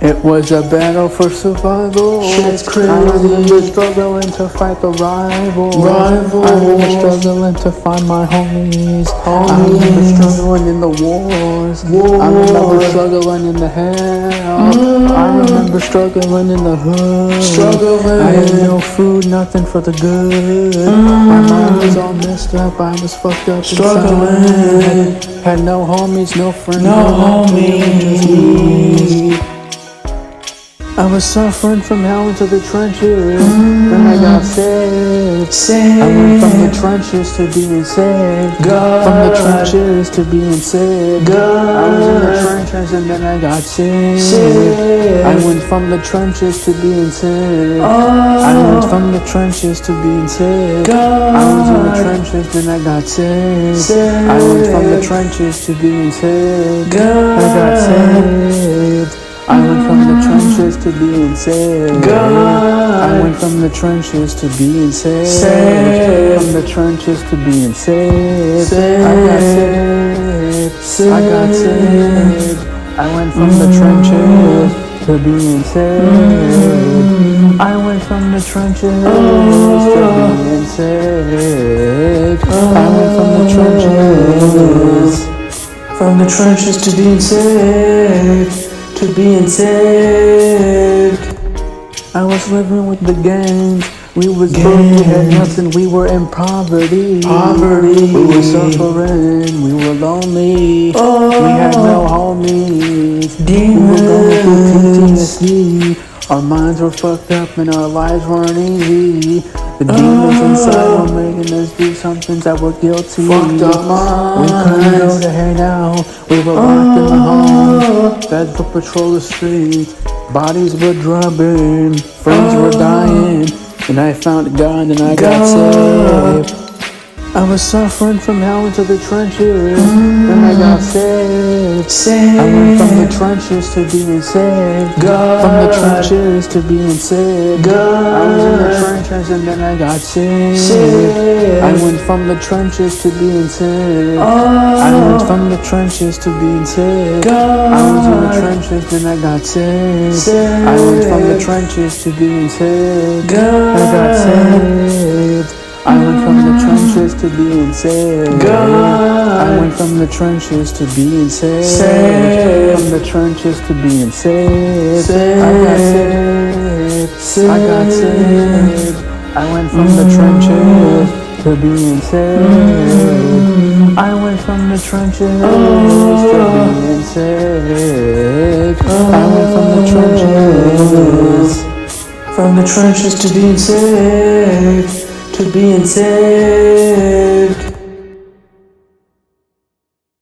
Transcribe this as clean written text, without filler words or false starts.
It was a battle for survival. Shit's crazy. I remember struggling to fight the rivals. I remember struggling to find my homies. I remember struggling in the wars. I remember struggling in the hell. I remember struggling in the hood. I had no food, nothing for the good. My mind was all messed up. I was fucked up. Struggling. Had no homies, no friends, No homies. I was suffering from hell into the trenches. Then I got saved. I went from the trenches to being saved. From the trenches to being saved. I was in the trenches and then I got saved. I went from the trenches to being saved. I went from the trenches to being saved. I was in the trenches, then I got saved. I went from the trenches to being saved. I got saved. I went from the trenches to being saved. I went from the trenches to being saved. From the trenches to being saved. I got saved. I got saved. I went from the trenches to being saved. I went from the trenches to being saved. I went from the trenches. From the trenches to being saved. To being saved. I was living with the gangs. We was broke, we had nothing, we were in poverty. We were suffering, we were lonely. We had no homies. We were going through PTSD. Our minds were fucked up and our lives weren't easy. The demons inside were making us do some things that were guilty. Fucked up minds. We couldn't go to hang out. We were locked in the home. Feds would patrol the streets. Bodies were drubbing. Friends were dying. And I found God and I got saved. I was suffering from hell into the trenches. Then I got saved. I went from the trenches to being saved. From the trenches to being saved. I was in the trenches and then I got saved. I went from the trenches to being saved. I went from the trenches to being saved. I was in the trenches then I got saved. I went from the trenches to being saved. I got saved. I went from the trenches to being saved. I went from the trenches to being saved. From the trenches to being saved. I got saved. I got saved. I went from the trenches to being saved. I went from the trenches to being saved. I went from the trenches. From the trenches to being saved. To being saved.